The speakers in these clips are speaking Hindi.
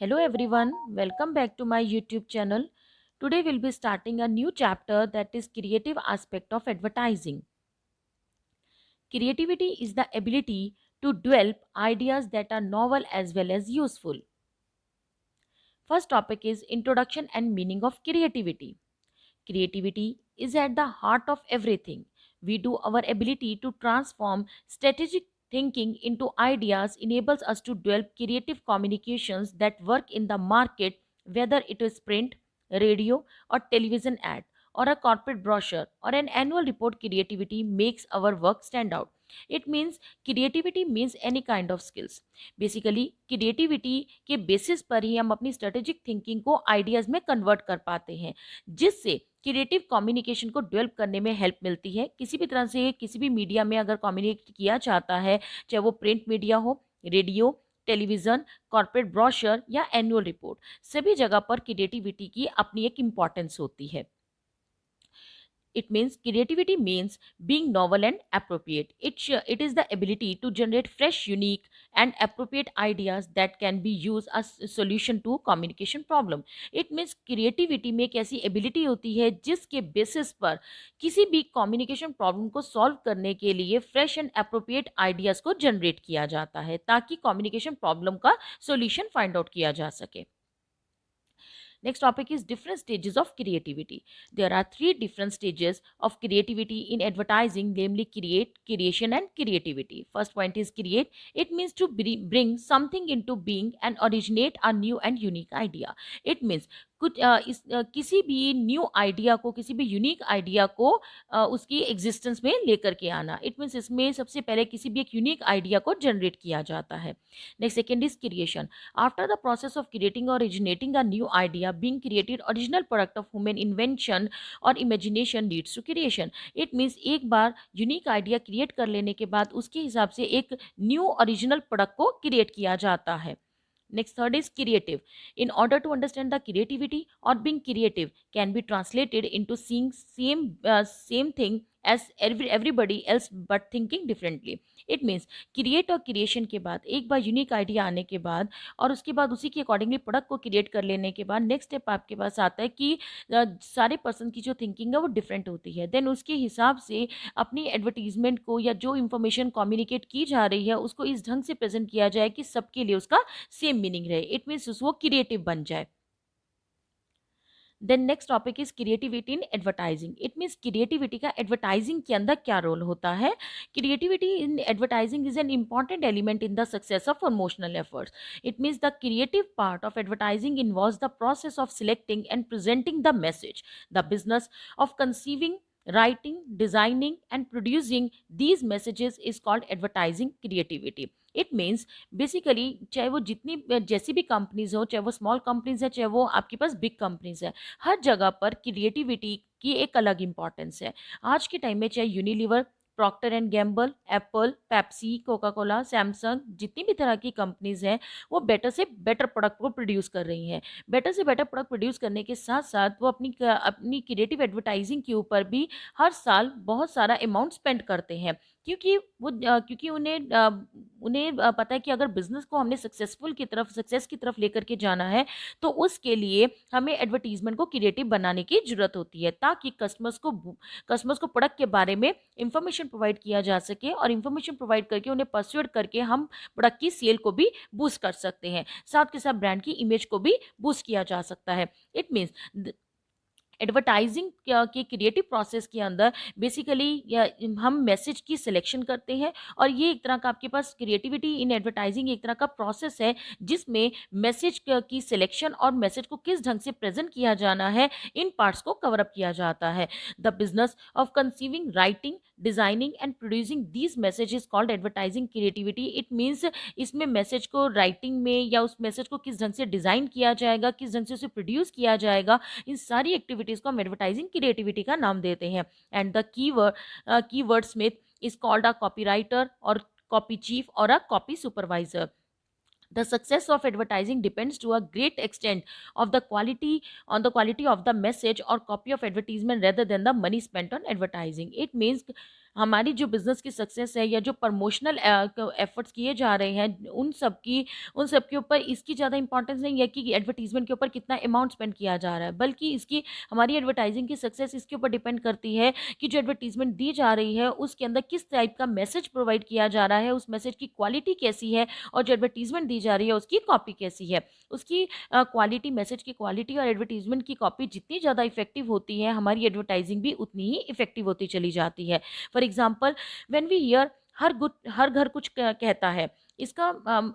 Hello everyone, welcome back to my YouTube channel. Today we'll be starting a new chapter that is creative aspect of advertising. Creativity is the ability to develop ideas that are novel as well as useful. First topic is introduction and meaning of creativity. Creativity is at the heart of everything. We do our ability to transform strategic thinking into ideas enables us to develop creative communications that work in the market, whether it is print, radio, or television ad, or a corporate brochure, or an annual report. Creativity makes our work stand out. It means creativity means any kind of skills. Basically creativity के बेसिस पर ही हम अपनी स्ट्रेटेजिक थिंकिंग को आइडियाज में कन्वर्ट कर पाते हैं, जिससे क्रिएटिव कम्युनिकेशन को डेवलप करने में हेल्प मिलती है। किसी भी तरह से किसी भी मीडिया में अगर कम्युनिकेट किया जाता है, चाहे वो प्रिंट मीडिया हो, रेडियो, टेलीविज़न, कॉर्पोरेट ब्रोशर या एनुअल रिपोर्ट, सभी जगह पर क्रिएटिविटी की अपनी एक इम्पॉर्टेंस होती है। It means creativity means being novel and appropriate. It is the ability to generate fresh, unique, and appropriate ideas that can be used as a solution to communication problem. It means creativity में एक ऐसी ability होती है जिसके basis पर किसी भी communication problem को solve करने के लिए fresh and appropriate ideas को generate किया जाता है, ताकि communication problem का solution find out किया जा सके। Next topic is different stages of creativity. There are three different stages of creativity in advertising, namely create, creation, and creativity. First point is create. It means to bring something into being and originate a new and unique idea. It means किसी भी न्यू आइडिया को, किसी भी यूनिक आइडिया को उसकी एग्जिस्टेंस में लेकर के आना। इट मीन्स इसमें सबसे पहले किसी भी एक यूनिक आइडिया को जनरेट किया जाता है। Next second is creation. After the process of creating or originating a new idea, being created original product of human invention or imagination leads to creation. It means एक बार यूनिक आइडिया क्रिएट कर लेने के बाद उसके हिसाब से एक न्यू ओरिजिनल प्रोडक्ट को क्रिएट किया जाता है। Next, third is creative. In order to understand the creativity or being creative can be translated into seeing same thing as everybody else but thinking differently. It means create और क्रिएशन के बाद एक बार यूनिक आइडिया आने के बाद और उसके बाद उसी के अकॉर्डिंगली प्रोडक्ट को क्रिएट कर लेने के बाद नेक्स्ट स्टेप आपके पास आता है कि सारे पर्सन की जो थिंकिंग है वो डिफरेंट होती है। देन उसके हिसाब से अपनी एडवर्टीजमेंट को या जो इन्फॉर्मेशन कम्युनिकेट की जा रही है उसको इस ढंग से प्रेजेंट किया जाए कि सबके लिए उसका सेम मीनिंग रहे। इट मीन्स वो क्रिएटिव बन जाए। Then next topic is creativity in advertising. It means creativity का एडवर्टाइजिंग के अंदर क्या रोल होता है। Creativity in advertising is an important element in the success of promotional efforts. It means the creative part of advertising involves the process of selecting and presenting the message. The business of conceiving, writing, designing, and producing these messages is called advertising creativity. It means basically चाहे वो जितनी जैसी भी कंपनीज हो, चाहे वो स्मॉल कंपनीज है, चाहे वो आपके पास बिग कंपनीज है, हर जगह पर क्रिएटिविटी की एक अलग इंपॉर्टेंस है। आज के टाइम में चाहे Unilever, Procter and Gamble, Apple, Pepsi, Coca Cola, Samsung, जितनी भी तरह की कंपनीज हैं वो बेटर से बेटर प्रोडक्ट को प्रोड्यूस कर रही हैं। बेटर से बेटर प्रोडक्ट प्रोड्यूस करने के साथ साथ वो अपनी क्रिएटिव एडवर्टाइजिंग के ऊपर भी हर साल बहुत सारा अमाउंट स्पेंड करते हैं, क्योंकि उन्हें पता है कि अगर बिजनेस को हमने सक्सेस की तरफ लेकर के जाना है तो उसके लिए हमें एडवर्टीजमेंट को क्रिएटिव बनाने की जरूरत होती है, ताकि कस्टमर्स को प्रोडक्ट के बारे में इंफॉर्मेशन प्रोवाइड किया जा सके और इंफॉर्मेशन प्रोवाइड करके उन्हें परस्यूड करके हम प्रोडक्ट की सेल को भी बूस्ट कर सकते हैं, साथ के साथ ब्रांड की इमेज को भी बूस्ट किया जा सकता है। इट मीन्स एडवर्टाइजिंग के क्रिएटिव प्रोसेस के अंदर बेसिकली हम मैसेज की सिलेक्शन करते हैं, और ये एक तरह का आपके पास क्रिएटिविटी इन एडवर्टाइजिंग एक तरह का प्रोसेस है जिसमें मैसेज की सिलेक्शन और मैसेज को किस ढंग से प्रेजेंट किया जाना है, इन पार्ट्स को कवर अप किया जाता है। The business of conceiving, writing, designing and producing these messages called advertising creativity. It means इसमें मैसेज को राइटिंग में या उस मैसेज को किस ढंग से डिजाइन किया जाएगा, किस ढंग से उसे प्रोड्यूस किया जाएगा, इन सारी एक्टिविटीज को हम एडवर्टाइजिंग क्रिएटिविटी का नाम देते हैं। And the keyword Smith is called a copywriter और कॉपी चीफ और a copy supervisor. The success of advertising depends to a great extent of the quality on the quality of the message or copy of advertisement rather than the money spent on advertising. It means हमारी जो बिज़नेस की सक्सेस है या जो प्रमोशनल एफर्ट्स किए जा रहे हैं उन सब के ऊपर इसकी ज़्यादा इंपॉर्टेंस नहीं है कि एडवर्टाइजमेंट के ऊपर कितना अमाउंट स्पेंड किया जा रहा है, बल्कि इसकी हमारी एडवर्टाइजिंग की सक्सेस इसके ऊपर डिपेंड करती है कि जो एडवर्टाइजमेंट दी जा रही है उसके अंदर किस टाइप का मैसेज प्रोवाइड किया जा रहा है, उस मैसेज की क्वालिटी कैसी है और जो एडवर्टाइजमेंट दी जा रही है उसकी कॉपी कैसी है। उसकी क्वालिटी, मैसेज की क्वालिटी और एडवर्टाइजमेंट की कॉपी जितनी ज़्यादा इफेक्टिव होती है, हमारी एडवर्टाइजिंग भी उतनी ही इफेक्टिव होती चली जाती है। For example, when we hear हर घर कुछ कहता है, इसका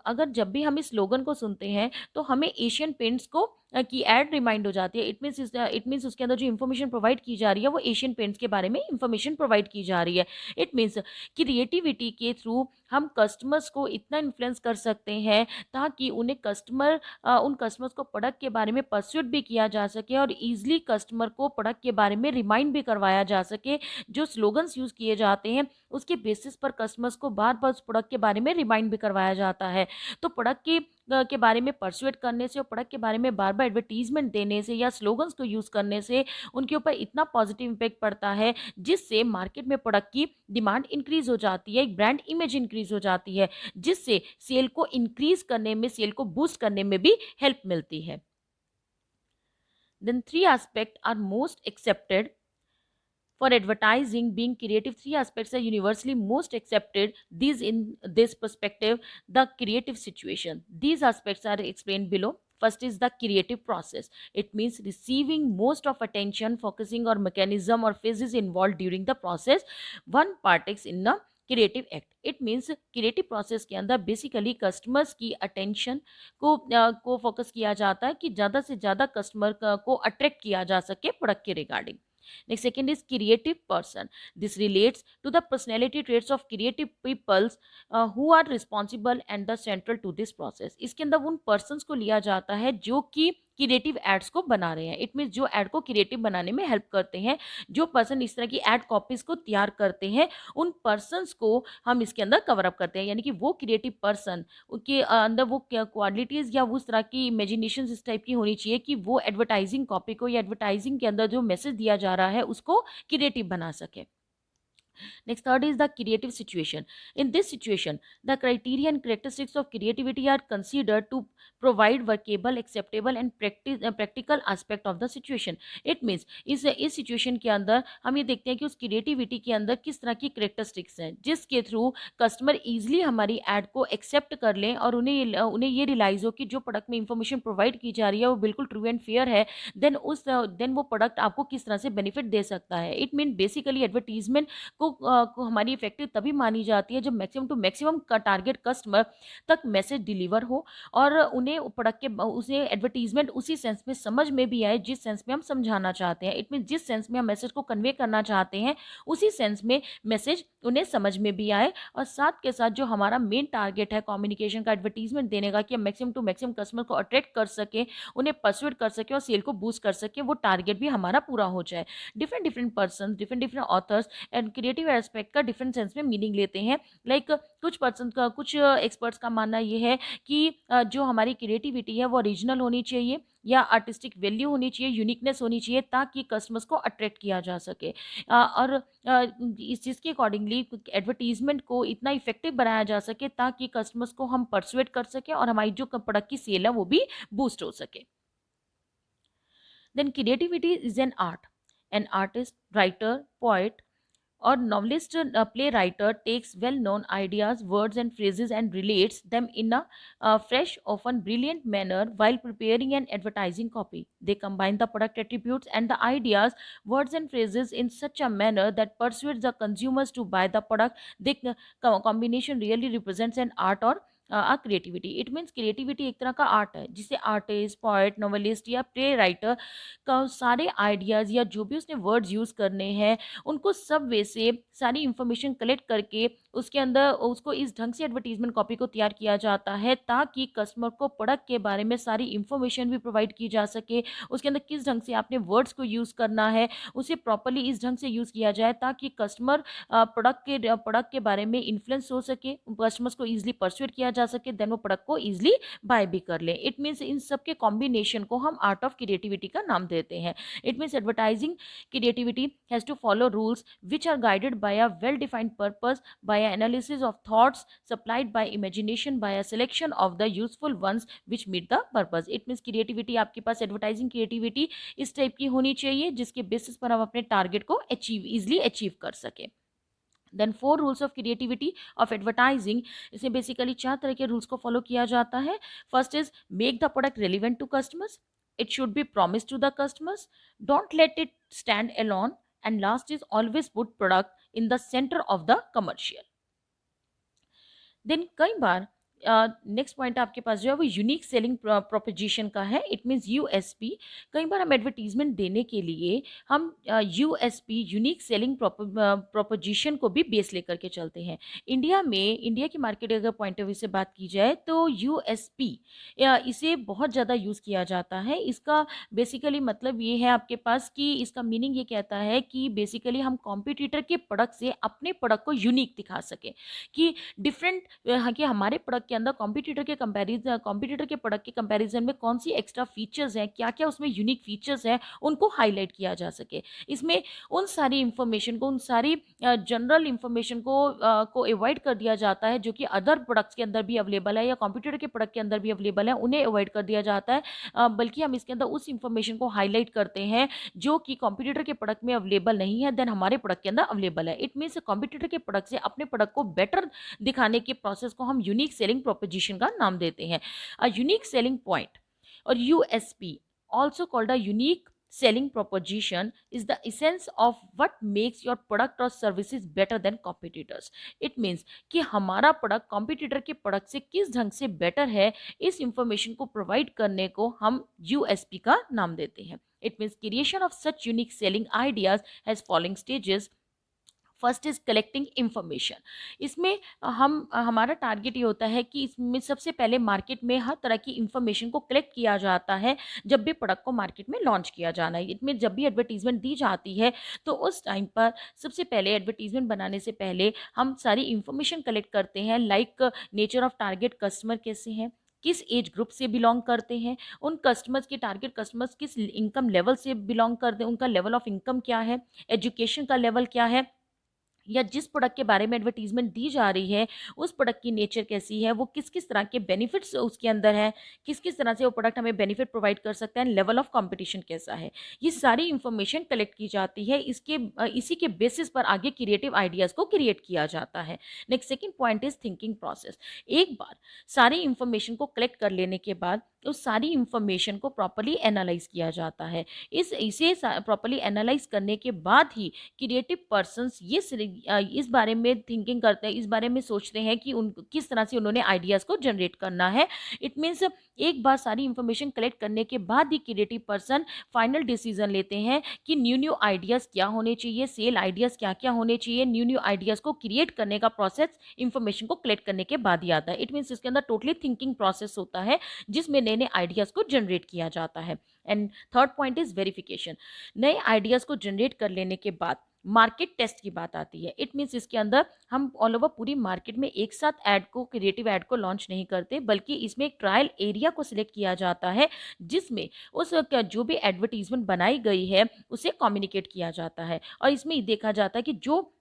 अगर जब भी हम इस स्लोगन को सुनते हैं तो हमें एशियन पेंट्स को की एड रिमाइंड हो जाती है। इट मीन्स उसके अंदर जो इन्फॉर्मेशन प्रोवाइड की जा रही है वो एशियन पेंट्स के बारे में इन्फॉर्मेशन प्रोवाइड की जा रही है। इट मीन्स क्रिएटिविटी के थ्रू हम कस्टमर्स को इतना इन्फ्लुएंस कर सकते हैं ताकि उन कस्टमर्स को प्रोडक्ट के बारे में परस्यूट भी किया जा सके और ईजिली कस्टमर को प्रोडक्ट के बारे में रिमाइंड भी करवाया जा सके। जो स्लोगन्स यूज़ किए जाते हैं उसके बेसिस पर कस्टमर्स को बार बार उस प्रोडक्ट के बारे में रिमाइंड भी करवाया जाता है। तो प्रोडक्ट के बारे में परसुएट करने से और प्रोडक्ट के बारे में बार बार एडवर्टीजमेंट देने से या स्लोगन्स को यूज़ करने से उनके ऊपर इतना पॉजिटिव इम्पैक्ट पड़ता है जिससे मार्केट में प्रोडक्ट की डिमांड इंक्रीज हो जाती है, एक ब्रांड इमेज इंक्रीज हो जाती है, जिससे सेल को इंक्रीज करने में, सेल को बूस्ट करने में भी हेल्प मिलती है। Then three aspects are most accepted for advertising being creative. Three aspects are universally most accepted. These in this perspective, the creative situation. These aspects are explained below. First is the creative process. It means receiving most of attention, focusing or mechanism or phases involved during the process. One partakes in the creative act. It means creative process के अंदर बेसिकली कस्टमर्स की अटेंशन को फोकस किया जाता है कि ज़्यादा से ज़्यादा कस्टमर को अट्रैक्ट किया जा सके प्रोडक्ट के regarding. Next, second is creative person. This relates to the personality traits of creative peoples who are responsible and the central to this process. इसके अंदर उन persons को लिया जाता है जो कि क्रिएटिव एड्स को बना रहे हैं। इट मीन्स जो एड को क्रिएटिव बनाने में हेल्प करते हैं, जो पर्सन इस तरह की एड कॉपीज को तैयार करते हैं, उन पर्सनस को हम इसके अंदर कवर अप करते हैं। यानी कि वो क्रिएटिव पर्सन के अंदर वो क्वालिटीज़ या उस तरह की इमेजिनेशन इस टाइप की होनी चाहिए कि वो एडवर्टाइजिंग कॉपी को या एडवर्टाइजिंग के अंदर जो मैसेज दिया जा रहा है उसको क्रिएटिव बना सके। Next, third is the creative situation. In this situation, the criteria and characteristics of creativity are considered to provide workable, acceptable and practical aspect of the situation. It means इस सिचुएशन के अंदर हम ये देखते हैं कि उस क्रिएटिविटी के अंदर किस तरह की करेक्टरिस्टिक्स हैं जिसके थ्रू कस्टमर ईजिली हमारी एड को एक्सेप्ट कर लें और उन्हें ये रियलाइज़ हो कि जो प्रोडक्ट में इंफॉर्मेशन प्रोवाइड की जा रही है वो बिल्कुल ट्रू एंड फेयर है। देन वो प्रोडक्ट आपको किस तरह से बेनिफिट दे सकता है। इट मीन बेसिकली एडवर्टीजमेंट को हमारी इफेक्टिव तभी मानी जाती है जब मैक्सिमम टू मैक्सिमम का टारगेट कस्टमर तक मैसेज डिलीवर हो और उन्हें प्रोडक्ट के उसे एडवर्टीजमेंट उसी सेंस में समझ में भी आए जिस सेंस में हम समझाना चाहते हैं। इट मीन जिस सेंस में हम मैसेज को कन्वे करना चाहते हैं उसी सेंस में मैसेज उन्हें समझ में भी आए और साथ के साथ जो हमारा मेन टारगेट है कम्युनिकेशन का, एडवर्टीजमेंट देने का, कि हम मैक्सिमम टू मैक्सिमम कस्टमर को अट्रैक्ट कर सके, उन्हें परसुएट कर सके और सेल को बूस्ट कर सके, वो टारगेट भी हमारा पूरा हो जाए। Different different person, different different authors and creative aspect का डिफरेंट सेंस में मीनिंग लेते हैं। लाइक कुछ एक्सपर्ट्स का मानना ये है कि जो हमारी क्रिएटिविटी है वो ओरिजिनल होनी चाहिए या आर्टिस्टिक वैल्यू होनी चाहिए, यूनिकनेस होनी चाहिए ताकि कस्टमर्स को अट्रैक्ट किया जा सके। और इस चीज़ के अकॉर्डिंगली एडवर्टीजमेंट को इतना इफेक्टिव बनाया जा सके ताकि कस्टमर्स को हम परसुएट कर सके और हमारी जो प्रोडक्ट की सेल है वो भी बूस्ट हो सके। Then creativity is an art. An artist, writer, poet or novelist, playwriter takes well-known ideas, words and phrases and relates them in a fresh, often brilliant manner while preparing an advertising copy. They combine the product attributes and the ideas, words and phrases in such a manner that persuades the consumers to buy the product. The combination really represents an art or creativity. It means creativity एक तरह का आर्ट है जिसे आर्टिस्ट, पोएट, नोवेलिस्ट या प्ले राइटर का सारे आइडियाज़ या जो भी उसने वर्ड्स यूज़ करने हैं उनको सब वे से सारी इंफॉर्मेशन कलेक्ट करके उसके अंदर उसको इस ढंग से एडवर्टीजमेंट कॉपी को तैयार किया जाता है ताकि कस्टमर को प्रोडक्ट के बारे में सारी इंफॉर्मेशन भी प्रोवाइड की जा सके। उसके अंदर किस ढंग से आपने वर्ड्स को यूज़ करना है, उसे प्रॉपरली इस ढंग से यूज़ किया जाए ताकि कस्टमर प्रोडक्ट के बारे में इन्फ्लुएंस हो सके, कस्टमर्स को ईजिली परसुएट किया जा सके, देन वो प्रोडक्ट को ईजिली बाय भी कर ले। इट मीन्स इन सब के कॉम्बिनेशन को हम आर्ट ऑफ क्रिएटिविटी का नाम देते हैं। It means advertising creativity has to follow rules which are guided by a well defined purpose, by an analysis of thoughts supplied by imagination, by a selection of the useful ones which meet the purpose. It means creativity, आपके पास एडवर्टाइजिंग क्रिएटिविटी इस टाइप की होनी चाहिए जिसके बेसिस पर हम अपने टारगेट को इजीली अचीव कर सके। Then 4 rules of creativity of advertising, इसमें बेसिकली 4 तरह के रूल्स को फॉलो किया जाता है। First is make the product relevant to customers, it should be promised to the customers, don't let it stand alone, and last is always put product in the center of the commercial. Then कई बार नेक्स्ट पॉइंट आपके पास जो है वो यूनिक सेलिंग प्रोपोजिशन का है। It means USP. कई बार हम एडवर्टीजमेंट देने के लिए हम यूएसपी यूनिक सेलिंग प्रोपोजिशन को भी बेस लेकर के चलते हैं। इंडिया की मार्केट अगर पॉइंट ऑफ व्यू से बात की जाए तो यूएसपी इसे बहुत ज़्यादा यूज़ किया जाता है। इसका बेसिकली मतलब ये है आपके पास कि इसका मीनिंग ये कहता है कि बेसिकली हम कॉम्पिटिटर के प्रोडक्ट से अपने प्रोडक्ट को यूनिक दिखा सकें, कि डिफरेंट कि हमारे प्रोडक्ट के अंदर कॉम्पिटिटर के प्रोडक्ट के कंपैरिजन में कौन सी एक्स्ट्रा फीचर्स हैं, क्या क्या उसमें यूनिक फीचर्स हैं, उनको हाईलाइट किया जा सके। इसमें उन सारी इंफॉर्मेशन को, उन सारी जनरल इंफॉर्मेशन को अवॉइड कर दिया जाता है जो कि अदर प्रोडक्ट्स के अंदर भी अवेलेबल है या कॉम्पिटिटर के प्रोडक्ट के अंदर भी अवेलेबल है, उन्हें अवॉइड कर दिया जाता है। बल्कि हम इसके अंदर उस इंफॉर्मेशन को हाईलाइट करते हैं जो कि कॉम्पिटिटर के प्रोडक्ट में अवेलेबल नहीं है, देन हमारे प्रोडक्ट के अंदर अवेलेबल है। इट मीन्स कॉम्पिटिटर के प्रोडक्ट से अपने प्रोडक्ट को बेटर दिखाने के प्रोसेस को हम यूनिक सेलिंग प्रोपोजिशन का नाम देते हैं। अ यूनिक सेलिंग पॉइंट और USP, also called a unique selling proposition, is the essence of what makes your product or services better than competitors. It means कि हमारा प्रोडक्ट कॉम्पिटिटर के प्रोडक्ट से किस ढंग से बेटर है, इस इंफॉर्मेशन को प्रोवाइड करने को हम यूएसपी का नाम देते हैं। It means creation of such unique selling ideas has following stages. First is collecting information. इसमें हमारा टारगेट ये होता है कि इसमें सबसे पहले मार्केट में हर तरह की इंफॉर्मेशन को कलेक्ट किया जाता है जब भी प्रोडक्ट को मार्केट में लॉन्च किया जाना है। इसमें जब भी एडवर्टीजमेंट दी जाती है तो उस टाइम पर सबसे पहले एडवर्टीजमेंट बनाने से पहले हम सारी इंफॉर्मेशन कलेक्ट करते हैं, like nature of target customer कैसे हैं, किस एज ग्रुप से बिलोंग करते हैं, उन कस्टमर्स के टारगेट कस्टमर्स किस इनकम लेवल से बिलोंग करते हैं, उनका लेवल ऑफ इनकम क्या है, एजुकेशन का लेवल क्या है, या जिस प्रोडक्ट के बारे में एडवर्टीजमेंट दी जा रही है उस प्रोडक्ट की नेचर कैसी है, वो किस किस तरह के बेनिफिट्स उसके अंदर है, किस किस तरह से वो प्रोडक्ट हमें बेनिफिट प्रोवाइड कर सकता है, लेवल ऑफ कंपटीशन कैसा है। ये सारी इंफॉर्मेशन कलेक्ट की जाती है। इसी के बेसिस पर आगे क्रिएटिव आइडियाज़ को क्रिएट किया जाता है। Next second point is thinking process. एक बार सारी इंफॉर्मेशन को कलेक्ट कर लेने के बाद उस सारी इंफॉर्मेशन को प्रॉपरली एनालाइज किया जाता है। इसे प्रॉपरली एनालाइज करने के बाद ही क्रिएटिव पर्सन्स इस बारे में थिंकिंग करते हैं, इस बारे में सोचते हैं कि उन किस तरह से उन्होंने आइडियाज़ को जनरेट करना है। इट मीन्स एक बार सारी इंफॉर्मेशन कलेक्ट करने के बाद ही क्रिएटिव पर्सन फाइनल डिसीजन लेते हैं कि न्यू आइडियाज़ क्या होने चाहिए, सेल आइडियाज़ क्या क्या होने चाहिए। न्यू आइडियाज़ को क्रिएट करने का प्रोसेस इंफॉर्मेशन को कलेक्ट करने के बाद ही आता है। इट मीन्स इसके अंदर टोटली थिंकिंग प्रोसेस होता है जिसमें नए नए आइडियाज़ को जनरेट किया जाता है। And third point is verification. नए आइडियाज़ को जनरेट कर लेने के बाद मार्केट टेस्ट की बात आती है। इट मीन्स इसके अंदर हम ऑल ओवर पूरी मार्केट में एक साथ क्रिएटिव ऐड को लॉन्च नहीं करते, बल्कि इसमें एक ट्रायल एरिया को सिलेक्ट किया जाता है जिसमें उस जो भी एडवर्टीजमेंट बनाई गई है उसे कम्युनिकेट किया जाता है। और इसमें देखा जाता है कि जो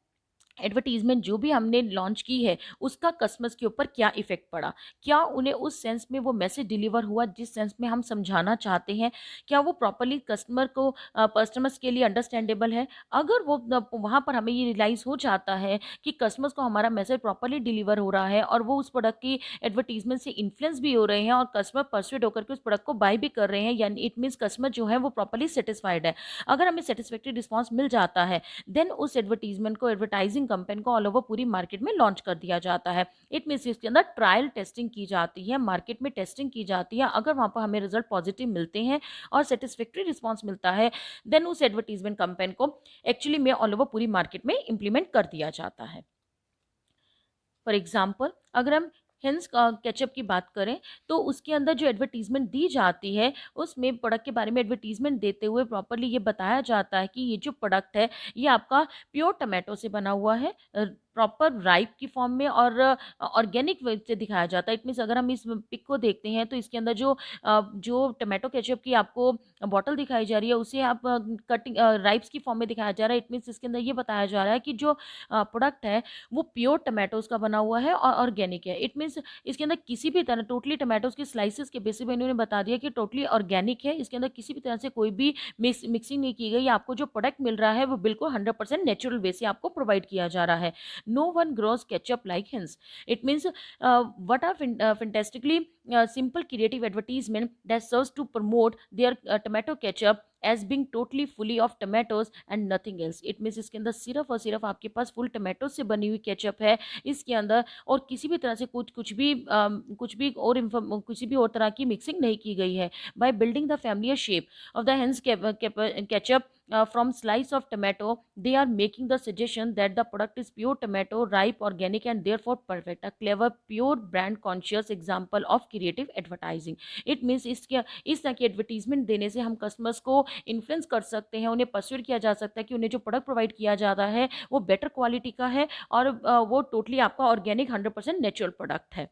एडवर्टीजमेंट जो भी हमने लॉन्च की है उसका कस्टमर्स के ऊपर क्या इफेक्ट पड़ा, क्या उन्हें उस सेंस में वो मैसेज डिलीवर हुआ जिस सेंस में हम समझाना चाहते हैं, क्या वो प्रॉपरली कस्टमर्स के लिए अंडरस्टैंडेबल है। अगर वो वहाँ पर हमें ये रियलाइज़ हो जाता है कि कस्टमर्स को हमारा मैसेज प्रॉपरली डिलीवर हो रहा है और वो उस प्रोडक्ट की एडवर्टीजमेंट से इन्फ्लुएंस भी हो रहे हैं और कस्टमर परसुएड होकर के उस प्रोडक्ट को बाय भी कर रहे हैं, यानी इट मीन्स कस्टमर जो है वो प्रॉपरली सेटिस्फाइड है। अगर हमें सेटिस्फैक्ट्री रिस्पॉन्स मिल जाता है देन उस एडवर्टीजमेंट को, एडवर्टाइजिंग कैंपेन को ऑल ओवर पूरी मार्केट में लॉन्च कर दिया जाता है। इट मीन्स इसके अंदर ट्रायल टेस्टिंग की जाती है, मार्केट में टेस्टिंग की जाती है। अगर वहाँ पर हमें रिजल्ट पॉजिटिव मिलते हैं और सेटिस्फैक्ट्री रिस्पॉन्स मिलता है देन उस एडवर्टीजमेंट कैंपेन को एक्चुअली में ऑल ओवर पूरी मार्केट में इंप्लीमेंट कर दिया जाता है। फॉर एग्जाम्पल अगर हम हिंस केचप की बात करें तो उसके अंदर जो एडवर्टीजमेंट दी जाती है उसमें प्रोडक्ट के बारे में एडवर्टीजमेंट देते हुए प्रॉपरली ये बताया जाता है कि ये जो प्रोडक्ट है ये आपका प्योर टमाटो से बना हुआ है, प्रॉपर राइप की फॉर्म में और ऑर्गेनिक वे से दिखाया जाता है। इट मीन्स अगर हम इस पिक को देखते हैं तो इसके अंदर जो टमाटो केचप की आपको बॉटल दिखाई जा रही है उसे आप कटिंग राइप्स की फॉर्म में दिखाया जा रहा है। इट मीन्स इसके अंदर ये बताया जा रहा है कि जो प्रोडक्ट है वो प्योर टमाटोज का बना हुआ है और ऑर्गेनिक है। इट मीन्स इसके अंदर किसी भी तरह टोटली टमाटोज के स्लाइसेस के बेसिस पे इन्होंने बता दिया कि टोटली ऑर्गेनिक है, इसके अंदर किसी भी तरह से कोई भी मिक्सिंग नहीं की गई। आपको जो प्रोडक्ट मिल रहा है वो बिल्कुल 100% नेचुरल वे से आपको प्रोवाइड किया जा रहा है। No one grows ketchup like Heinz. It means what are fantastically simple creative advertisement that serves to promote their tomato ketchup as being totally fully of tomatoes and nothing else। it means इसके अंदर सिर्फ और सिर्फ आपके पास फुल टमाटो से बनी हुई केचप है इसके अंदर, और किसी भी तरह से कुछ भी और किसी भी और तरह की मिक्सिंग नहीं की गई है। By building the familiar shape of the hens ketchup from slice of tomato, they are making the suggestion that the product is pure tomato, ripe, organic and therefore perfect, a clever pure brand conscious example of creative advertising। it means इस तरह की एडवर्टीजमेंट देने से हम कस्टमर्स को इन्फ्लुएंस कर सकते हैं, उन्हें परस्यूड किया जा सकता है कि उन्हें जो प्रोडक्ट प्रोवाइड किया जा रहा है वो बेटर क्वालिटी का है और वो टोटली आपका ऑर्गेनिक 100% नेचुरल प्रोडक्ट है।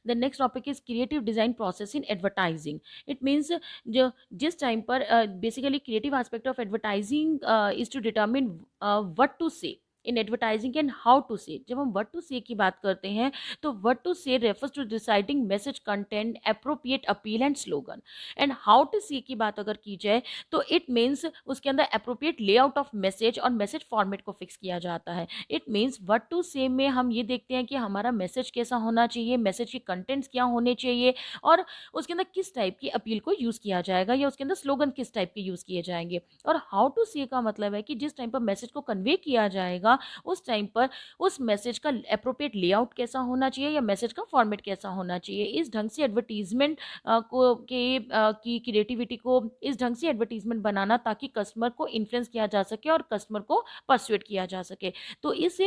The next topic is creative design process in advertising। it means जो जिस टाइम पर basically creative aspect of advertising is to determine what to say in advertising and how to say. जब हम व्हाट टू से की बात करते हैं तो what to say refers to deciding message content appropriate appeal and slogan. And how to say की बात अगर की जाए तो इट मीन्स उसके अंदर अप्रोप्रिएट लेआउट ऑफ मैसेज और मैसेज फॉर्मेट को फिक्स किया जाता है। इट मीन्स व्हाट टू से में हम ये देखते हैं कि हमारा मैसेज कैसा होना चाहिए, मैसेज के कंटेंट्स क्या होने चाहिए और उसके अंदर किस टाइप की अपील को यूज़ किया जाएगा या उसके अंदर स्लोगन किस टाइप के यूज़ किए जाएंगे। और हाउ टू से का मतलब है कि जिस टाइम पर मैसेज को कन्वे किया जाएगा उस टाइम पर उस मैसेज का अप्रोप्रिएट लेआउट कैसा होना चाहिए या मैसेज का फॉर्मेट कैसा होना चाहिए। इस ढंग से एडवर्टीजमेंट की क्रिएटिविटी को इस ढंग से एडवर्टीजमेंट बनाना ताकि कस्टमर को इन्फ्लुएंस किया जा सके और कस्टमर को परसुएट किया जा सके। तो इस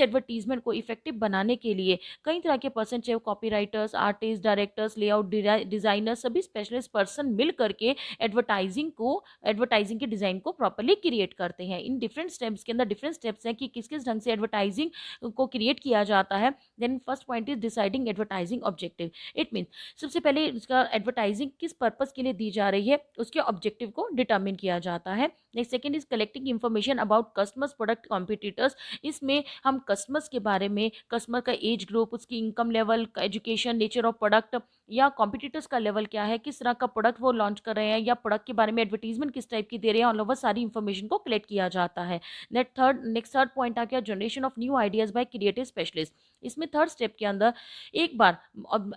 एडवर्टीजमेंट को इफेक्टिव बनाने के लिए कई तरह के पर्सन, चाहे copy writers, artist, directors, layout designer, सभी स्पेशलिस्ट पर्सन मिल करके एडवर्टाइजिंग के डिजाइन को प्रॉपरली क्रिएट करते हैं। इन डिफरेंट स्टेप्स के अंदर डिफरेंट स्टेप्स हैं कि किस किस ढंग से एडवर्टाइजिंग को क्रिएट किया जाता है। Then first point is deciding advertising objective. It mean सबसे पहले इसका एडवर्टाइजिंग किस पर्पस के लिए दी जा रही है उसके ऑब्जेक्टिव को डिटरमिन किया जाता है। Next second is collecting information about customers, product, competitors. इसमें हम कस्टमर्स के बारे में, कस्टमर का एज ग्रुप, उसकी income level, education, nature of product या कॉम्पिटिटर्स का लेवल क्या है, किस तरह का प्रोडक्ट वो लॉन्च कर रहे हैं या प्रोडक्ट के बारे में एडवर्टीजमेंट किस टाइप की दे रहे हैं, ऑल ओवर सारी इंफॉर्मेशन को कलेक्ट किया जाता है। नेक्स्ट थर्ड पॉइंट आ गया generation of new ideas bye creative specialist. इसमें थर्ड स्टेप के अंदर एक बार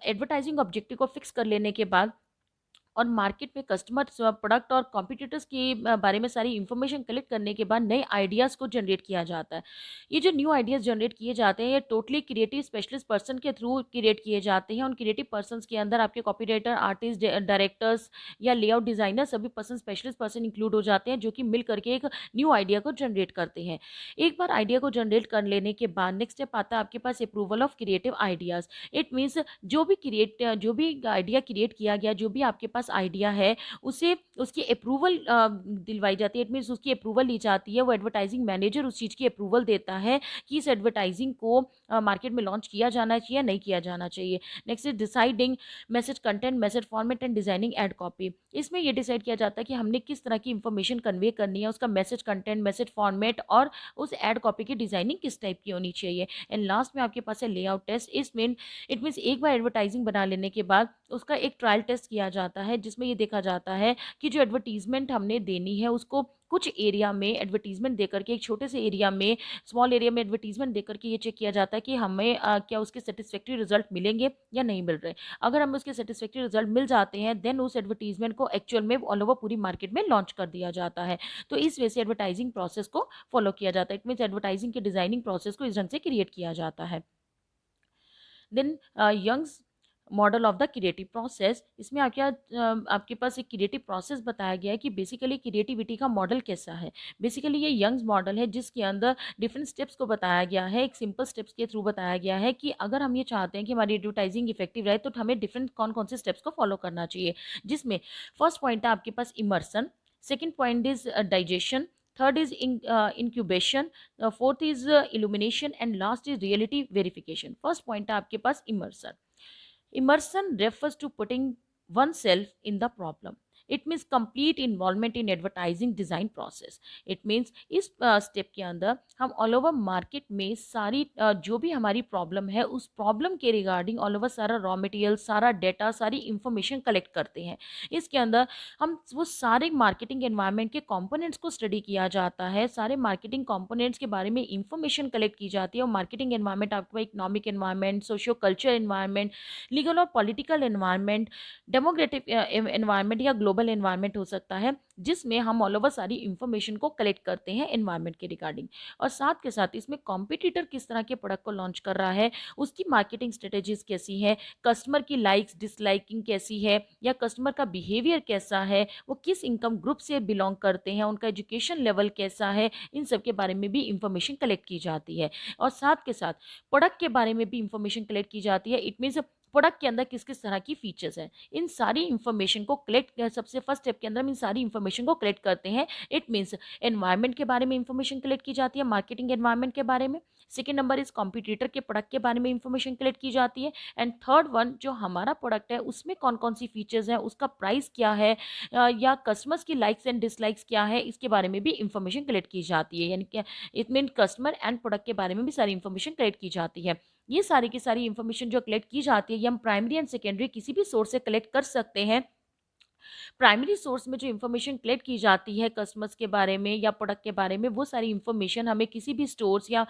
एडवर्टाइजिंग ऑब्जेक्टिव को फिक्स कर लेने के बाद और मार्केट में कस्टमर, प्रोडक्ट और कॉम्पिटिटर्स के बारे में सारी इन्फॉर्मेशन कलेक्ट करने के बाद नए आइडियाज़ को जनरेट किया जाता है। ये जो न्यू आइडियाज़ जनरेट किए जाते हैं ये टोटली क्रिएटिव स्पेशलिस्ट पर्सन के थ्रू क्रिएट किए जाते हैं। उन क्रिएटिव पर्सनस के अंदर आपके कॉपी राइटर, आर्टिस्ट, डायरेक्टर्स या लेआउट डिज़ाइनर सभी पर्सन, स्पेशलिस्ट पर्सन इंक्लूड हो जाते हैं जो कि मिल करके एक न्यू आइडिया को जनरेट करते हैं। एक बार आइडिया को जनरेट कर लेने के बाद नेक्स्ट स्टेप आता है आपके पास approval of creative ideas. It means जो भी आइडिया क्रिएट किया गया, जो भी आपके पास आइडिया है उसे उसकी अप्रूवल दिलवाई जाती है। इट मीन्स उसकी अप्रूवल ली जाती है। वो एडवर्टाइजिंग मैनेजर उस चीज़ की अप्रूवल देता है कि इस एडवर्टाइजिंग को मार्केट में लॉन्च किया जाना चाहिए या नहीं किया जाना चाहिए। Next is deciding message content, message format and designing ad copy. इसमें यह डिसाइड किया जाता है कि हमने किस तरह की इंफॉर्मेशन कन्वे करनी है, उसका मैसेज कंटेंट, मैसेज फॉर्मेट और उस एड कॉपी की डिजाइनिंग किस टाइप की होनी चाहिए। एंड लास्ट में आपके पास है लेआउट टेस्ट। इट मीन्स एक बार एडवर्टाइजिंग बना लेने के बाद उसका एक ट्रायल टेस्ट किया जाता है जिसमें ये देखा जाता है कि जो एडवर्टीजमेंट हमने देनी है उसको कुछ एरिया में एडवर्टीजमेंट देकर के, एक छोटे से एरिया में, स्मॉल एरिया में एडवर्टीजमेंट देकर के ये चेक किया जाता है कि हमें क्या उसके सेटिस्फैक्ट्री रिजल्ट मिलेंगे या नहीं मिल रहे। अगर हमें उसके सेटिस्फैक्ट्री रिजल्ट मिल जाते हैं देन उस एडवर्टीजमेंट को एक्चुअल में ऑल ओवर पूरी मार्केट में लॉन्च कर दिया जाता है। तो इस वजह से एडवर्टाइजिंग प्रोसेस को फॉलो किया जाता है। इट मीन्स एडवर्टाइजिंग के डिजाइनिंग प्रोसेस को इस ढंग से क्रिएट किया जाता है। Then Young's model of the creative process. इसमें आपके पास एक क्रिएटिव प्रोसेस बताया गया है कि बेसिकली क्रिएटिविटी का मॉडल कैसा है। बेसिकली ये यंग्स मॉडल है जिसके अंदर डिफरेंट स्टेप्स को बताया गया है, एक सिंपल स्टेप्स के थ्रू बताया गया है कि अगर हम ये चाहते हैं कि हमारी एडवर्टाइजिंग इफेक्टिव रहे तो हमें डिफरेंट कौन कौन से स्टेप्स को फॉलो करना चाहिए। जिसमें फर्स्ट पॉइंट है आपके पास immersion, second point is digestion, third is incubation, fourth is illumination and last is reality verification. First point है आपके पास immersion. Immersion refers to putting oneself in the problem. It means complete involvement in advertising design process. It means इस स्टेप के अंदर हम ऑल ओवर मार्केट में सारी जो भी हमारी प्रॉब्लम है उस प्रॉब्लम के रिगार्डिंग ऑल ओवर सारा रॉ मटेरियल, सारा डेटा, सारी इंफॉर्मेशन कलेक्ट करते हैं। इसके अंदर हम वो सारे मार्केटिंग एनवायरनमेंट के कंपोनेंट्स को स्टडी किया जाता है, सारे मार्केटिंग कंपोनेंट्स के बारे में इंफॉर्मेशन कलेक्ट की जाती है। और मार्केटिंग एनवायरनमेंट आपको economic environment, socio culture environment, legal और पॉलिटिकल एनवायरनमेंट, डेमोक्रेटिक एनवायरनमेंट या ग्लोबल एनवायरनमेंट हो सकता है, जिसमें हम ऑल ओवर सारी इंफॉर्मेशन को कलेक्ट करते हैं एनवायरनमेंट के रिगार्डिंग। और साथ के साथ इसमें कॉम्पिटिटर किस तरह के प्रोडक्ट को लॉन्च कर रहा है, उसकी मार्केटिंग स्ट्रेटेजीज कैसी है, कस्टमर की लाइक्स डिसलाइकिंग कैसी है, या कस्टमर का बिहेवियर कैसा है, वो किस इनकम ग्रुप से बिलोंग करते हैं, उनका एजुकेशन लेवल कैसा है, इन सब के बारे में भी इंफॉर्मेशन कलेक्ट की जाती है। और साथ के साथ प्रोडक्ट के बारे में भी इंफॉर्मेशन कलेक्ट की जाती है। इट मीन्स प्रोडक्ट के अंदर किस किस तरह की फीचर्स हैं, इन सारी इंफॉर्मेशन को कलेक्ट, सबसे फर्स्ट स्टेप के अंदर हम इन सारी इंफॉर्मेशन को कलेक्ट करते हैं। इट मीन्स एनवायरनमेंट के बारे में इंफॉर्मेशन कलेक्ट की जाती है, मार्केटिंग एनवायरनमेंट के बारे में। सेकेंड नंबर इज कॉम्पिटिटर के प्रोडक्ट के बारे में इंफॉर्मेशन कलेक्ट की जाती है। एंड थर्ड वन, जो हमारा प्रोडक्ट है उसमें कौन कौन सी फीचर्स हैं, उसका प्राइस क्या है, या कस्टमर्स की लाइक्स एंड डिसलाइक्स क्या है, इसके बारे में भी इंफॉर्मेशन कलेक्ट की जाती है। यानी कि it mean customer and product के बारे में भी सारी इंफॉर्मेशन कलेक्ट की जाती है। ये सारी की सारी इंफॉर्मेशन जो कलेक्ट की जाती है ये हम प्राइमरी एंड सेकेंडरी किसी भी सोर्स से कलेक्ट कर सकते हैं। प्राइमरी सोर्स में जो इन्फॉर्मेशन कलेक्ट की जाती है कस्टमर्स के बारे में या प्रोडक्ट के बारे में, वो सारी इन्फॉर्मेशन हमें किसी भी स्टोर्स या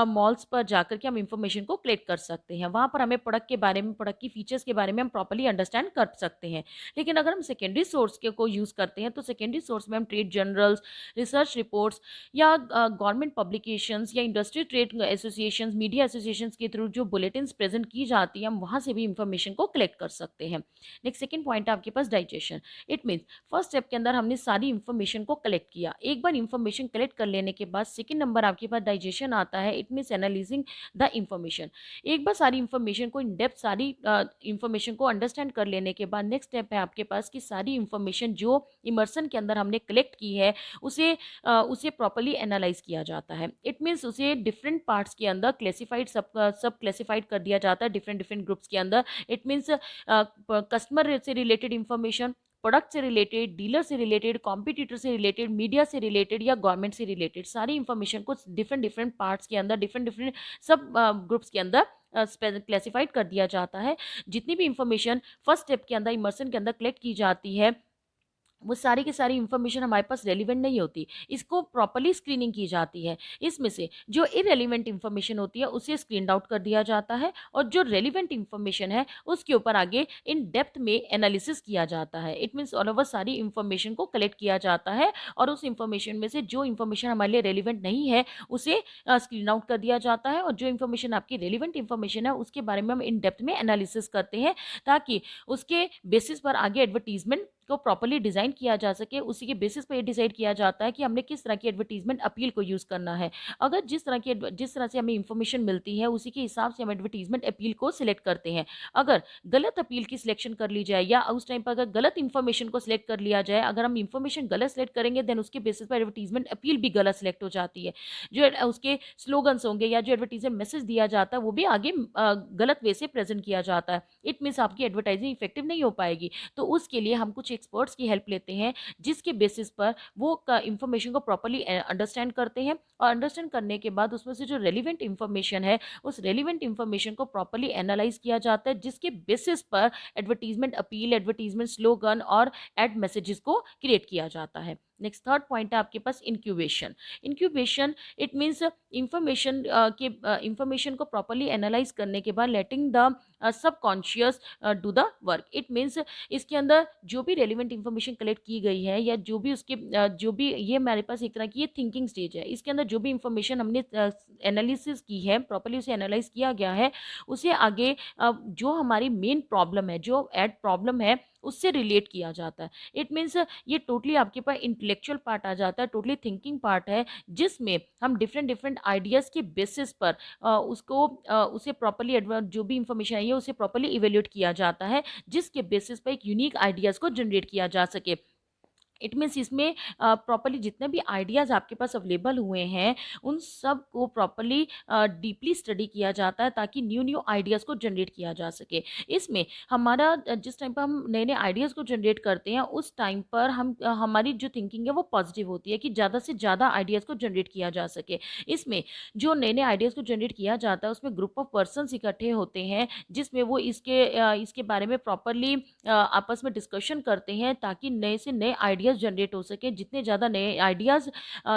मॉल्स पर जाकर के हम इन्फॉर्मेशन को कलेक्ट कर सकते हैं। वहाँ पर हमें प्रोडक्ट के बारे में, प्रोडक्ट की फीचर्स के बारे में हम प्रॉपर्ली अंडरस्टैंड कर सकते हैं। लेकिन अगर हम सेकेंडरी सोर्स के को यूज़ करते हैं तो सेकेंडरी सोर्स में हम ट्रेड जर्नल्स, रिसर्च रिपोर्ट्स या गवर्नमेंट पब्लिकेशंस या industry trade associations, media associations के थ्रू जो बुलेटिन्स प्रेजेंट की जाती है, हम वहाँ से भी इंफॉर्मेशन को कलेक्ट कर सकते हैं। नेक्स्ट सेकेंड पॉइंट है आपके पास digestion. It means first step के अंदर हमने सारी इंफॉर्मेशन को कलेक्ट किया। एक बार इंफॉर्मेशन कलेक्ट कर लेने के बाद सेकंड नंबर आपके पास डाइजेशन आता है। It means analysing the information. एक बार सारी इंफॉर्मेशन को इन डेप्थ, सारी इंफॉर्मेशन को अंडरस्टैंड कर लेने के बाद नेक्स्ट स्टेप है आपके पास कि सारी इंफॉर्मेशन जो इमर्सन के अंदर हमने कलेक्ट की है उसे प्रॉपर्ली एनालाइज किया जाता है। इट मीन्स उसे डिफरेंट पार्ट्स के अंदर क्लेसिफाइड, सब क्लेसिफाइड कर दिया जाता है डिफरेंट डिफरेंट ग्रुप्स के अंदर। इट मीन्स कस्टमर से रिलेटेड इंफॉर्मेशन, प्रोडक्ट से रिलेटेड, डीलर से रिलेटेड, कॉम्पिटिटर से रिलेटेड, मीडिया से रिलेटेड या गवर्नमेंट से रिलेटेड, सारी इंफॉर्मेशन को डिफरेंट डिफरेंट पार्ट्स के अंदर, डिफरेंट डिफरेंट सब ग्रुप्स के अंदर क्लासिफाइड कर दिया जाता है। जितनी भी इंफॉर्मेशन फर्स्ट स्टेप के अंदर इमर्सन के अंदर कलेक्ट की जाती है वो सारी की सारी इंफॉर्मेशन हमारे पास रेलिवेंट नहीं होती, इसको प्रॉपर्ली स्क्रीनिंग की जाती है। इसमें से जो इरेलीवेंट इंफॉर्मेशन होती है उसे स्क्रीन आउट कर दिया जाता है और जो रेलिवेंट इंफॉर्मेशन है उसके ऊपर आगे इन डेप्थ में एनालिसिस किया जाता है। इट मीन्स ऑल ओवर सारी इंफॉर्मेशन को कलेक्ट किया जाता है और उस इंफॉर्मेशन में से जो इंफॉर्मेशन हमारे लिए रेलिवेंट नहीं है उसे स्क्रीन आउट कर दिया जाता है, और जो इंफॉर्मेशन आपकी रेलिवेंट इंफॉर्मेशन है उसके बारे में हम इन डेप्थ में एनालिसिस करते हैं ताकि उसके बेसिस पर आगे एडवर्टीजमेंट को प्रॉपर्ली डिजाइन किया जा सके। उसी के बेसिस पे ये डिसाइड किया जाता है कि हमने किस तरह की एडवर्टीजमेंट अपील को यूज करना है। अगर जिस तरह से हमें इंफॉर्मेशन मिलती है उसी के हिसाब से हम एडवर्टीजमेंट अपील को सिलेक्ट करते हैं। अगर गलत अपील की सिलेक्शन कर ली जाए या उस टाइम पर अगर गलत इंफॉर्मेशन को सिलेक्ट कर लिया जाए, अगर हम इंफॉर्मेशन गलत सिलेक्ट करेंगे देन उसके बेसिस पर एडवर्टीजमेंट अपील भी गलत सिलेक्ट हो जाती है। जो उसके स्लोगन्स होंगे या जो एडवर्टीजमेंट मैसेज दिया जाता है वो भी आगे गलत वे से प्रेजेंट किया जाता है। इट मीन्स आपकी एडवर्टाइजिंग इफेक्टिव नहीं हो पाएगी। तो उसके लिए हम कुछ एक्सपर्ट्स की हेल्प लेते हैं जिसके बेसिस पर वो इंफॉर्मेशन को प्रॉपर्ली अंडरस्टैंड करते हैं, और अंडरस्टैंड करने के बाद उसमें से जो रेलिवेंट इंफॉर्मेशन है उस रेलिवेंट इंफॉर्मेशन को प्रॉपर्ली एनालाइज किया जाता है, जिसके बेसिस पर एडवर्टीजमेंट अपील, एडवर्टीजमेंट स्लोगन और एड मैसेजेस को क्रिएट किया जाता है। नेक्स्ट थर्ड पॉइंट है आपके पास incubation. Incubation it means information को प्रॉपर्ली एनालाइज करने के बाद letting the subconscious do the work. It means इसके अंदर जो भी रेलिवेंट इंफॉर्मेशन कलेक्ट की गई है या जो भी उसके जो भी ये हमारे पास एक तरह की ये थिंकिंग स्टेज है, इसके अंदर जो भी इंफॉर्मेशन हमने एनालिसिस की है, प्रॉपर्ली उसे एनालाइज किया गया है, उसे आगे जो हमारी मेन प्रॉब्लम है, जो एड प्रॉब्लम है, उससे रिलेट किया जाता है। इट मीन्स ये टोटली आपके पास इंटेलेक्चुअल पार्ट आ जाता है, टोटली थिंकिंग पार्ट है, जिसमें हम डिफरेंट डिफरेंट आइडियाज़ के बेसिस पर उसे प्रॉपर्ली जो भी इंफॉर्मेशन आई है उसे प्रॉपर्ली इवेल्यूएट किया जाता है, जिसके बेसिस पर एक यूनिक आइडियाज़ को जनरेट किया जा सके। इट मीन्स इसमें प्रॉपर्ली जितने भी आइडियाज़ आपके पास अवेलेबल हुए हैं उन सब को प्रॉपर्ली डीपली स्टडी किया जाता है, ताकि न्यू न्यू आइडियाज़ को जनरेट किया जा सके। इसमें हमारा जिस टाइम पर हम नए नए आइडियाज़ को जनरेट करते हैं, उस टाइम पर हमारी जो थिंकिंग है वो पॉजिटिव होती है कि ज़्यादा से ज़्यादा आइडियाज़ को जनरेट किया जा सके। इसमें जो नए नए आइडियाज़ को जनरेट किया जाता है उसमें ग्रुप ऑफ पर्सनस इकट्ठे होते हैं, जिसमें वो इसके बारे में प्रॉपर्ली आपस में डिस्कशन करते हैं, ताकि नए से नए आइडियाज़ जनरेट हो सके। जितने ज़्यादा नए आइडियाज़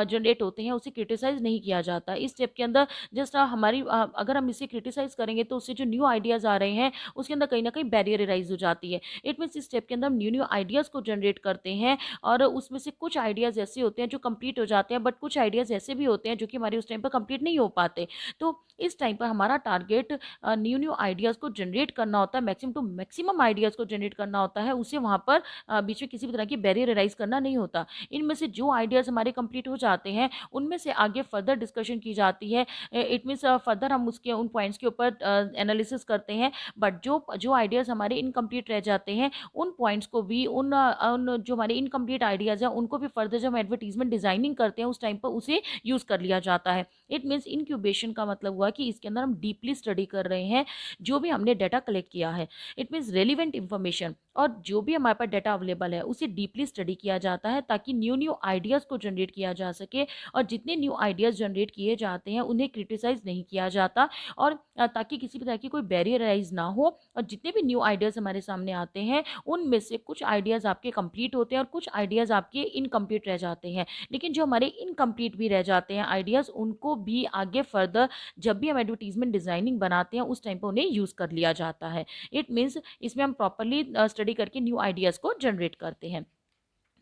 जनरेट होते हैं उसे क्रिटिसाइज़ नहीं किया जाता। इस स्टेप के अंदर जस्ट अगर हम इसे क्रिटिसाइज़ करेंगे तो उससे जो न्यू आइडियाज़ आ रहे हैं उसके अंदर कहीं न कहीं बैरियर राइज़ हो जाती है। इट मीन्स इस स्टेप के अंदर हम न्यू न्यू आइडियाज़ को जनरेट करते हैं, और उसमें से कुछ आइडियाज़ ऐसे होते हैं जो कंप्लीट हो जाते हैं, बट कुछ आइडियाज़ ऐसे भी होते हैं जो कि हमारे उस टाइम पर कंप्लीट नहीं हो पाते। तो इस टाइम पर हमारा टारगेट न्यू न्यू आइडियाज़ को जनरेट करना होता है, मैक्सिमम टू मैक्सिमम आइडियाज़ को जनरेट करना होता है, उसे वहाँ पर बीच में किसी भी तरह की बैरियर राइज़ करना नहीं होता। इनमें से जो आइडियाज़ हमारे कंप्लीट हो जाते हैं उनमें से आगे फर्दर डिस्कशन की जाती है। इट मीन्स फर्दर हम उसके उन पॉइंट्स के ऊपर एनालिसिस करते हैं, बट जो जो आइडियाज़ हमारे इनकम्प्लीट रह जाते हैं उन पॉइंट्स को भी उन जो हमारे इनकम्प्लीट आइडियाज़ हैं उनको भी फर्दर जब हम एडवर्टीजमेंट डिज़ाइनिंग करते हैं उस टाइम पर उसे यूज़ कर लिया जाता है। इट मीन्स इनक्यूबेशन का मतलब हुआ कि इसके अंदर हम डीपली स्टडी कर रहे हैं जो भी हमने डाटा कलेक्ट किया है। इट मीन्स रेलिवेंट इंफॉर्मेशन और जो भी हमारे पास डाटा अवेलेबल है उसे डीपली स्टडी किया जाता है, ताकि न्यू न्यू आइडियाज़ को जनरेट किया जा सके, और जितने न्यू आइडियाज़ जनरेट किए जाते हैं उन्हें क्रिटिसाइज़ नहीं किया जाता, और ताकि किसी भी तरह की कोई बैरियर राइज ना हो। और जितने भी न्यू आइडियाज़ हमारे सामने आते हैं उनमें से कुछ आइडियाज़ आपके कंप्लीट होते हैं और कुछ आइडियाज़ आपके इनकम्प्लीट रह जाते हैं, लेकिन जो हमारे इनकम्प्लीट भी रह जाते हैं आइडियाज़ उनको भी आगे फर्दर जब भी हम एडवर्टीजमेंट डिज़ाइनिंग बनाते हैं उस टाइम पर उन्हें यूज़ कर लिया जाता है। इट मीन्स इसमें हम प्रॉपर्ली स्टडी करके न्यू आइडियाज़ को जनरेट करते हैं।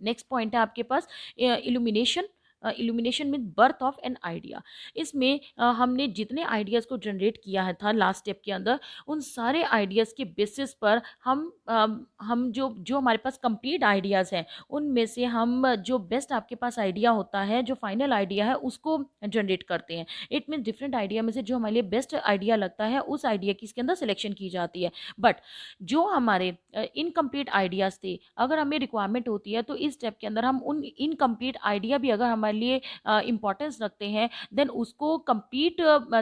नेक्स्ट पॉइंट है आपके पास illumination. Illumination mean birth of an idea. इसमें हमने जितने आइडियाज़ को जनरेट किया है था लास्ट स्टेप के अंदर, उन सारे आइडियाज़ के बेसिस पर हम जो जो हमारे पास कंप्लीट आइडियाज़ हैं उनमें से हम जो बेस्ट आपके पास आइडिया होता है, जो फाइनल आइडिया है उसको जनरेट करते हैं। इट मीन डिफरेंट आइडिया में से जो हमारे लिए बेस्ट आइडिया लगता है उस आइडिया की इसके अंदर सिलेक्शन की जाती है। बट जो हमारे इनकम्प्लीट आइडियाज़ थे, अगर हमें रिक्वायरमेंट होती है तो इस स्टेप के अंदर हम उन इनकम्प्लीट आइडिया भी अगर हमारे लिए इंपॉर्टेंस रखते हैं, देन उसको कंप्लीट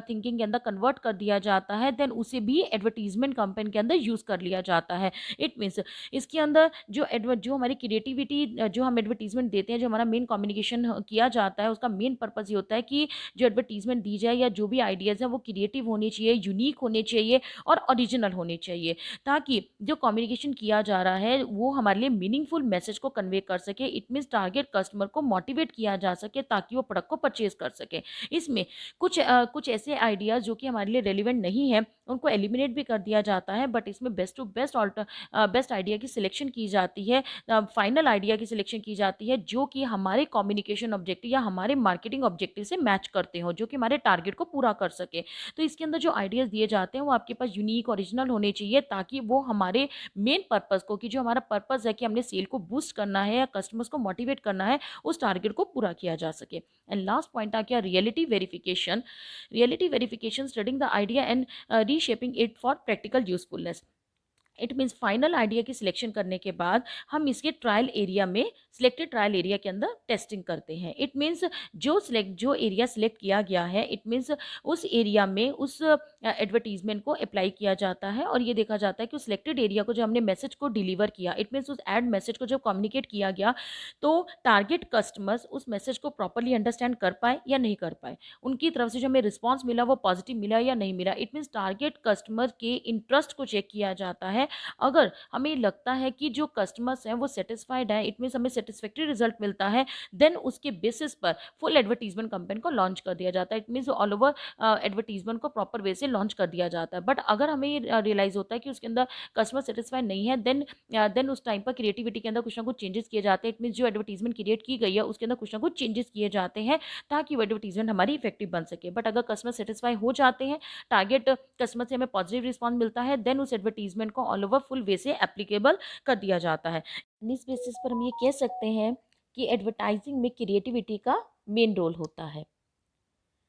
थिंकिंग के अंदर कन्वर्ट कर दिया जाता है, देन उसे भी एडवर्टीजमेंट कैंपेन के अंदर यूज़ कर लिया जाता है। इट मीन्स इसके अंदर जो हमारी क्रिएटिविटी जो हम एडवर्टीजमेंट देते हैं, जो हमारा मेन कम्युनिकेशन किया जाता है, उसका मेन पर्पज़ ये होता है कि जो एडवर्टीजमेंट दी जाए या जो भी आइडियाज़ हैं वो क्रिएटिव होने चाहिए, यूनिक होने चाहिए और ओरिजिनल होने चाहिए, ताकि जो कम्युनिकेशन किया जा रहा है वो हमारे लिए मीनिंगफुल मैसेज को कन्वे कर सके। इट मीन्स टारगेट कस्टमर को मोटिवेट किया जा सके ताकि वो प्रोडक्ट को परचेज कर सके। इसमें कुछ ऐसे आइडियाज़ जो कि हमारे लिए रेलिवेंट नहीं है उनको एलिमिनेट भी कर दिया जाता है, बट इसमें बेस्ट टू बेस्ट आइडिया की सिलेक्शन की जाती है, फाइनल आइडिया की सिलेक्शन की जाती है जो कि हमारे कम्युनिकेशन ऑब्जेक्टिव या हमारे मार्केटिंग ऑब्जेक्टिव से मैच करते हो, जो कि हमारे टारगेट को पूरा कर सके। तो इसके अंदर जो आइडियाज़ दिए जाते हैं वो आपके पास यूनिक ओरिजिनल होने चाहिए, ताकि वो हमारे मेन पर्पज़ को, कि जो हमारा पर्पज़ है कि हमने सेल को बूस्ट करना है या कस्टमर्स को मोटिवेट करना है, उस टारगेट को पूरा किया जा सके। एंड लास्ट पॉइंट आ गया reality verification. Reality verification studying the idea and reshaping it for practical usefulness. It means final idea की सिलेक्शन करने के बाद हम इसके ट्रायल एरिया में, सिलेक्टेड ट्रायल एरिया के अंदर टेस्टिंग करते हैं। इट मीन्स जो एरिया सिलेक्ट किया गया है, इट मीन्स उस एरिया में उस एडवर्टीजमेंट को अप्लाई किया जाता है और ये देखा जाता है कि उस सिलेक्टेड एरिया को जो हमने मैसेज को डिलीवर किया, इट मीन्स उस एड मैसेज को जब कम्युनिकेट किया गया तो टारगेट कस्टमर्स उस मैसेज को प्रॉपरली अंडरस्टैंड कर पाए या नहीं कर पाए, उनकी तरफ से जो हमें रिस्पॉन्स मिला वो पॉजिटिव मिला या नहीं मिला। इट मीन्स टारगेट कस्टमर के इंटरेस्ट को चेक किया जाता है अगर हमें लगता है कि जो कस्टमर्स हैं वो सेटिस्फाइड है, इट मीन्स हमें सेटिस्फैक्ट्री रिजल्ट मिलता है, देन उसके बेसिस पर फुल एडवर्टीजमेंट कैंपेन को लॉन्च कर दिया जाता है। It means all over advertisement को प्रॉपर वे से लॉन्च कर दिया जाता है। बट अगर हमें ये रियलाइज होता है कि उसके अंदर कस्टमर सेटिस्फाइड नहीं है, देन उस टाइम पर क्रिएटिविटी के अंदर कुछ ना कुछ चेंजेस किए जाते हैं। इट मीन्स जो एडवर्टीजमेंट क्रिएट की गई है उसके अंदर कुछ ना कुछ चेंजेस किए जाते हैं ताकि वो एडवर्टीजमेंट हमारी इफेक्टिव बन सके। बट अगर कस्टमर सेटिस्फाई हो जाते हैं, टारगेट कस्टमर से हमें पॉजिटिव रिस्पॉन्स मिलता है, देन उस एडवर्टीजमेंट को ऑल ओवर फुल वे से एप्लीकेबल कर दिया जाता है। इस बेसिस पर हम ये कह सकते हैं कि एडवर्टाइजिंग में क्रिएटिविटी का मेन रोल होता है।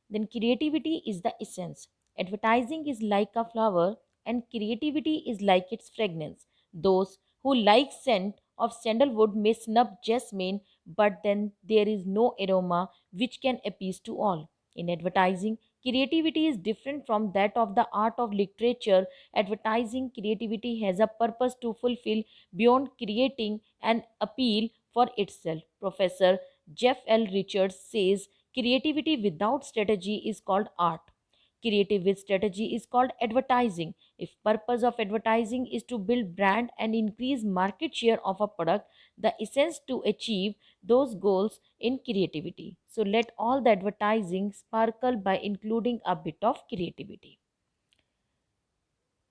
Then creativity is the essence. Advertising is like a flower and creativity is like its fragrance. Those who like scent of sandalwood may snub jasmine, but then there is no aroma which can appease to all. In advertising, creativity is different from that of the art of literature. Advertising creativity has a purpose to fulfill beyond creating an appeal for itself. Professor Jeff L. Richards says creativity without strategy is called art. Creative with strategy is called advertising. If purpose of advertising is to build brand and increase market share of a product, the essence to achieve those goals in creativity. So let all the advertising sparkle by including a bit of creativity.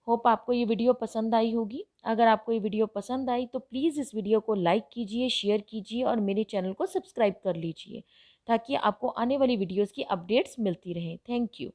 Hope आपको ये वीडियो पसंद आई होगी। अगर आपको ये वीडियो पसंद आई तो प्लीज़ इस वीडियो को लाइक कीजिए, शेयर कीजिए और मेरे चैनल को सब्सक्राइब कर लीजिए ताकि आपको आने वाली वीडियोस की अपडेट्स मिलती रहें। Thank you.